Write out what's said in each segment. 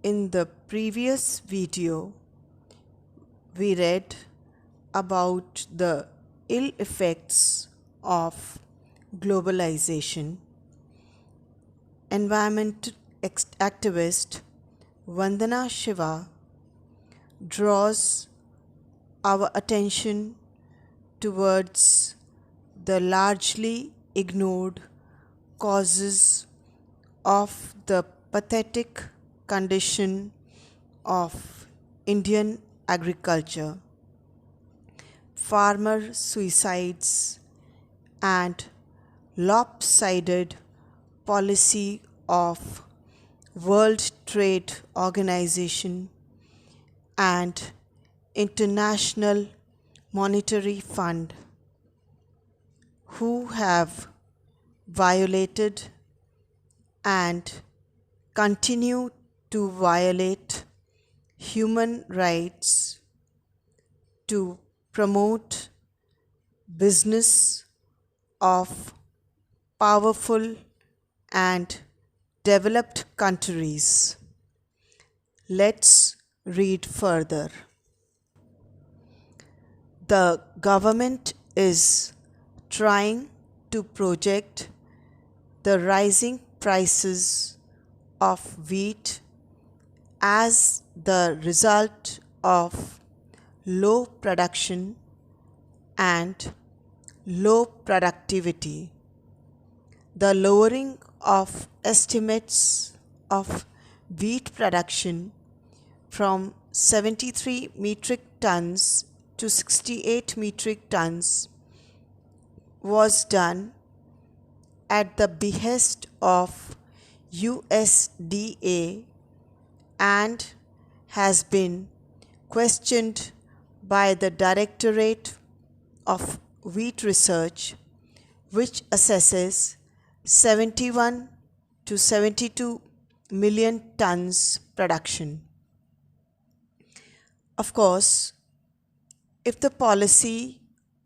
In the previous video, we read about the ill effects of globalization. Environmental activist Vandana Shiva draws our attention towards the largely ignored causes of the pathetic condition of Indian agriculture, farmer suicides, and lopsided policy of World Trade Organization and International Monetary Fund, who have violated and continue to violate human rights to promote business of powerful and developed countries. Let's read further. The government is trying to project the rising prices of wheat as the result of low production and low productivity. The lowering of estimates of wheat production from 73 metric tons to 68 metric tons was done at the behest of USDA and has been questioned by the Directorate of Wheat Research, which assesses 71 to 72 million tons production. Of course, if the policy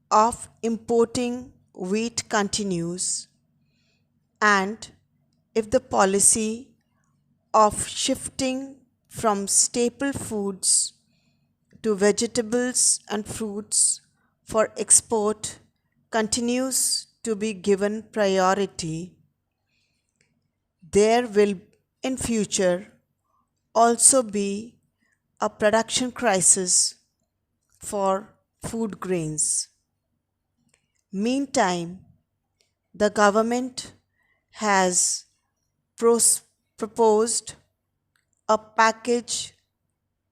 of importing wheat continues, and if the policy of shifting from staple foods to vegetables and fruits for export continues to be given priority, there will in future also be a production crisis for food grains. Meantime, the government has proposed a package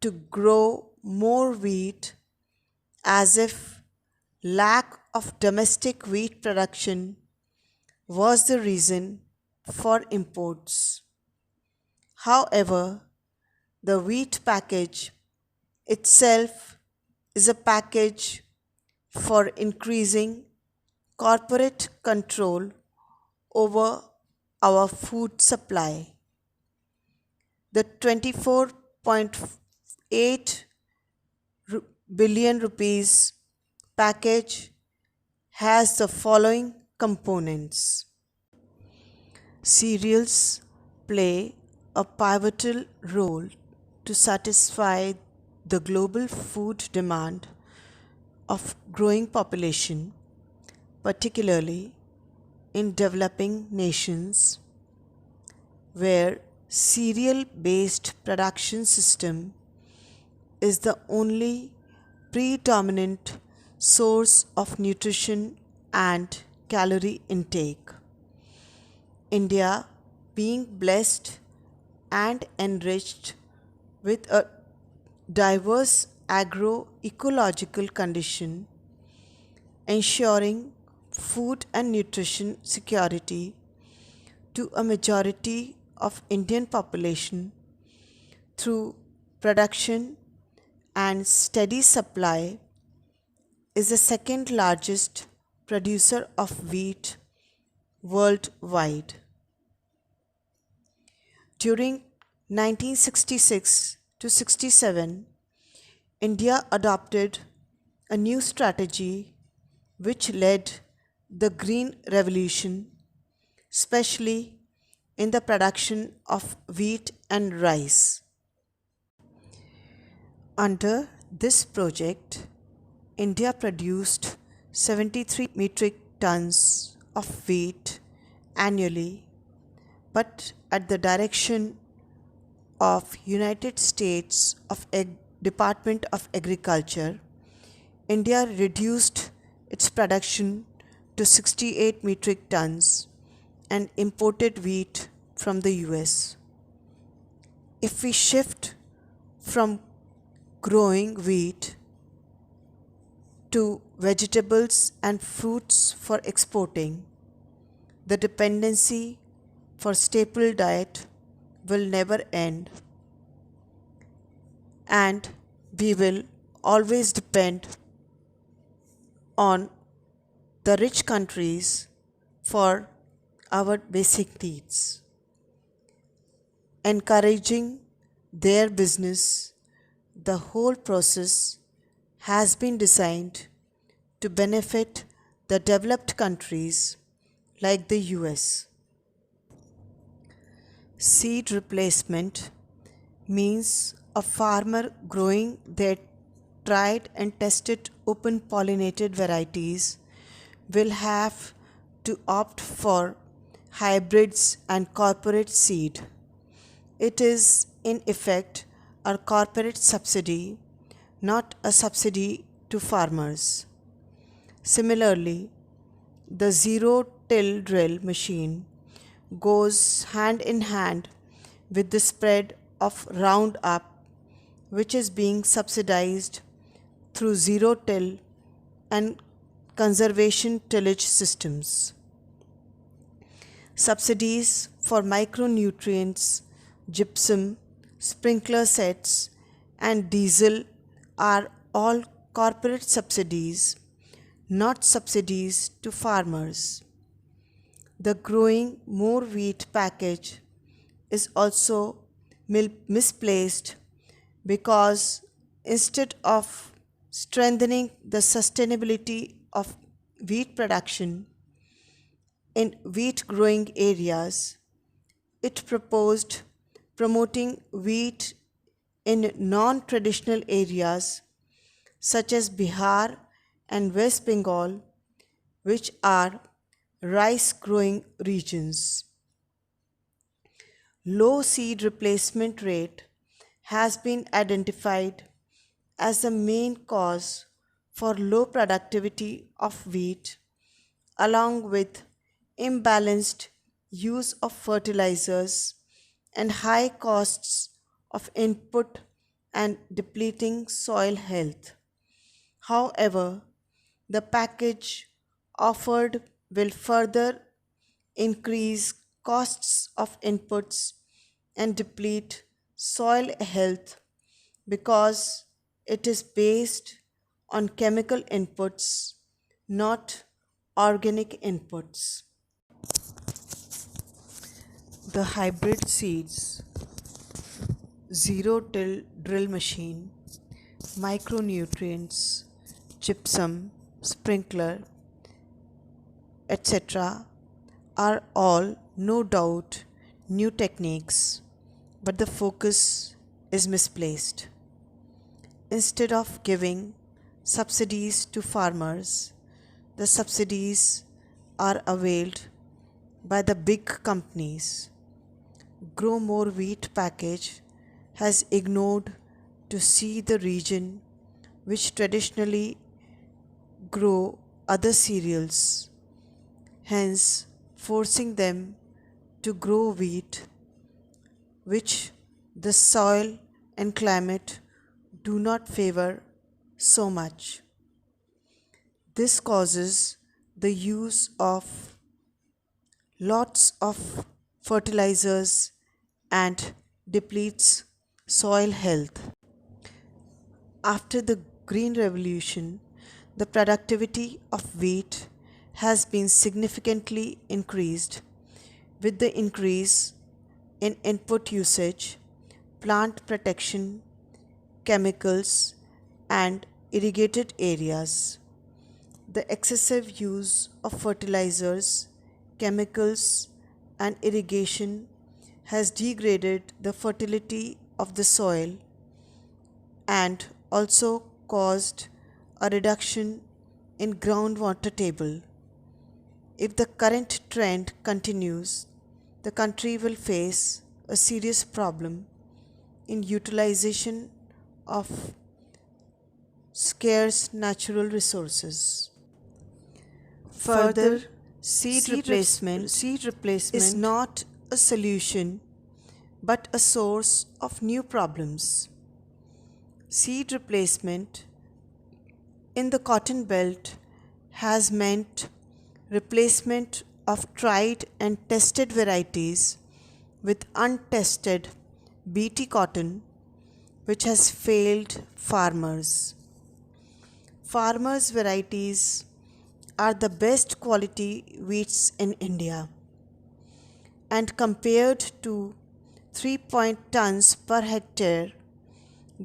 to grow more wheat, as if lack of domestic wheat production was the reason for imports. However, the wheat package itself is a package for increasing corporate control over our food supply. The 24.8 billion rupees package has the following components. Cereals play a pivotal role to satisfy the global food demand of growing population, particularly in developing nations, where cereal-based production system is the only predominant source of nutrition and calorie intake. India, being blessed and enriched with a diverse agro-ecological condition, ensuring food and nutrition security to a majority of Indian population through production and steady supply, is the second largest producer of wheat worldwide. During 1966 to 67, India adopted a new strategy which led the Green Revolution, especially in the production of wheat and rice. Under this project, India produced 73 metric tons of wheat annually, but at the direction of United States Department of Agriculture, India reduced its production to 68 metric tons and imported wheat from the US. If we shift from growing wheat to vegetables and fruits for exporting, the dependency for staple diet will never end, and we will always depend on the rich countries for our basic needs. Encouraging their business, the whole process has been designed to benefit the developed countries like the US. Seed replacement means a farmer growing their tried and tested open pollinated varieties will have to opt for hybrids and corporate seed. It is, in effect, a corporate subsidy, not a subsidy to farmers. Similarly, the zero till drill machine goes hand in hand with the spread of Roundup, which is being subsidized through zero till and conservation tillage systems. Subsidies for micronutrients, gypsum, sprinkler sets, and diesel are all corporate subsidies, not subsidies to farmers. The growing more wheat package is also misplaced because instead of strengthening the sustainability of wheat production in wheat growing areas, it proposed promoting wheat in non traditional areas such as Bihar and West Bengal, which are rice growing regions. Low seed replacement rate has been identified as the main cause for low productivity of wheat, along with imbalanced use of fertilizers and high costs of input and depleting soil health. However, the package offered will further increase costs of inputs and deplete soil health because it is based on chemical inputs, not organic inputs. The hybrid seeds, zero till drill machine, micronutrients, gypsum, sprinkler, etc., are all no doubt new techniques, but the focus is misplaced. Instead of giving subsidies to farmers, the subsidies are availed by the big companies. Grow More Wheat package has ignored to see the region which traditionally grow other cereals, hence forcing them to grow wheat, which the soil and climate do not favor so much. This causes the use of lots of fertilizers and depletes soil health. After the Green Revolution, the productivity of wheat has been significantly increased with the increase in input usage, plant protection, chemicals, and irrigated areas. The excessive use of fertilizers, chemicals, and irrigation has degraded the fertility of the soil and also caused a reduction in groundwater table. If the current trend continues, the country will face a serious problem in utilization of scarce natural resources. Further, seed replacement is not a solution but a source of new problems. Seed replacement in the cotton belt has meant replacement of tried and tested varieties with untested Bt cotton, which has failed farmers. Farmers' varieties are the best quality wheats in India, and compared to 3 tons per hectare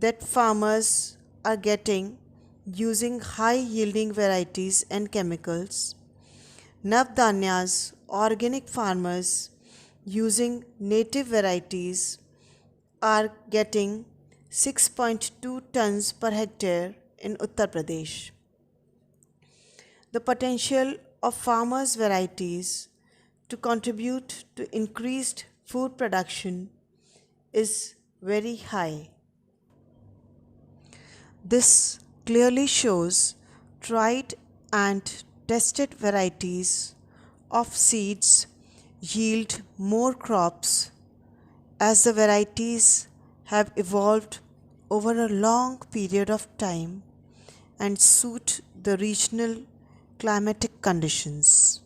that farmers are getting using high yielding varieties and chemicals, Navdanya's organic farmers using native varieties are getting 6.2 tons per hectare in Uttar Pradesh. The potential of farmers' varieties to contribute to increased food production is very high. This clearly shows tried and tested varieties of seeds yield more crops as the varieties have evolved over a long period of time and suit the regional climatic conditions.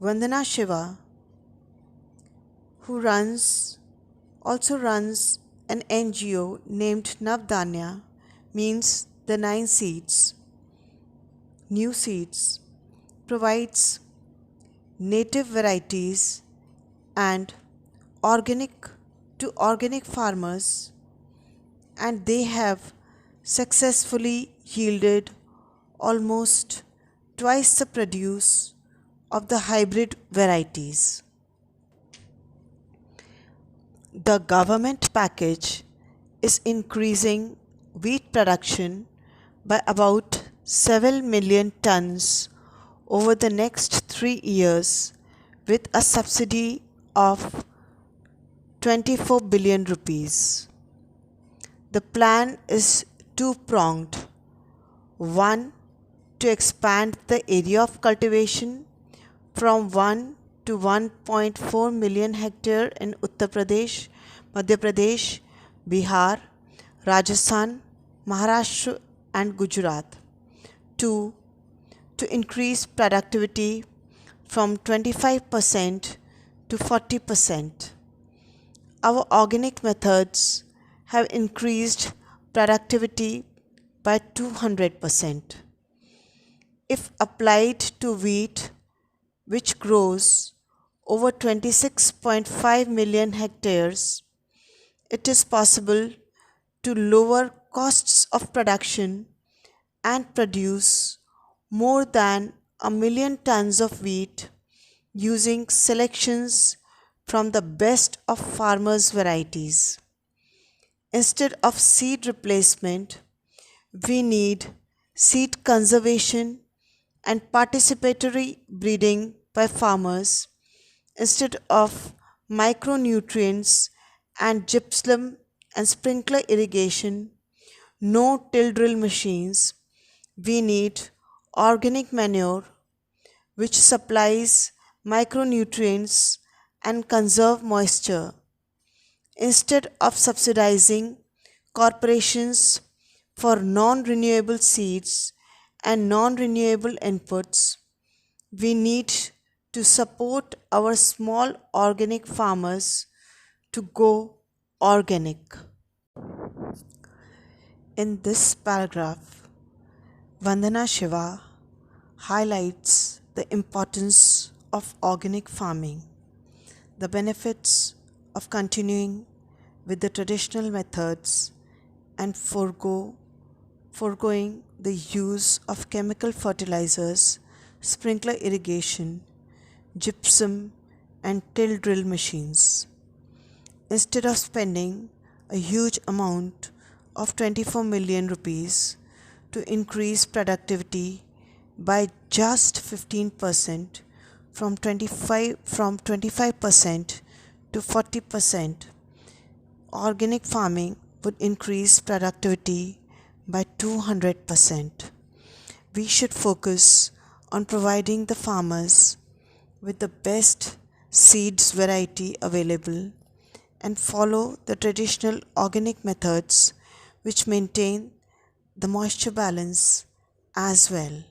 Vandana Shiva, who also runs an NGO named Navdanya, means the new seeds, provides native varieties and organic to organic farmers, and they have successfully yielded almost twice the produce of the hybrid varieties. The government package is increasing wheat production by about 7 million tons over the next 3 years with a subsidy of 24 billion rupees. The plan is two-pronged. One, to expand the area of cultivation from 1 to 1.4 million hectare in Uttar Pradesh, Madhya Pradesh, Bihar, Rajasthan, Maharashtra and Gujarat. 2. To increase productivity from 25% to 40%. Our organic methods have increased productivity by 200%. If applied to wheat, which grows over 26.5 million hectares, it is possible to lower costs of production and produce more than 1 million tons of wheat using selections from the best of farmers' varieties. Instead of seed replacement, we need seed conservation and participatory breeding by farmers instead of micronutrients and gypsum and sprinkler irrigation, no till drill machines. We need organic manure which supplies micronutrients and conserve moisture. Instead of subsidizing corporations for non-renewable seeds and non-renewable inputs, we need to support our small organic farmers to go organic. In this paragraph, Vandana Shiva highlights the importance of organic farming, the benefits of continuing with the traditional methods and foregoing the use of chemical fertilizers, sprinkler irrigation, gypsum and till drill machines. Instead of spending a huge amount of 24 million rupees to increase productivity by just 15% from 25% to 40%. Organic farming would increase productivity by 200%. We should focus on providing the farmers with the best seeds variety available and follow the traditional organic methods which maintain the moisture balance as well.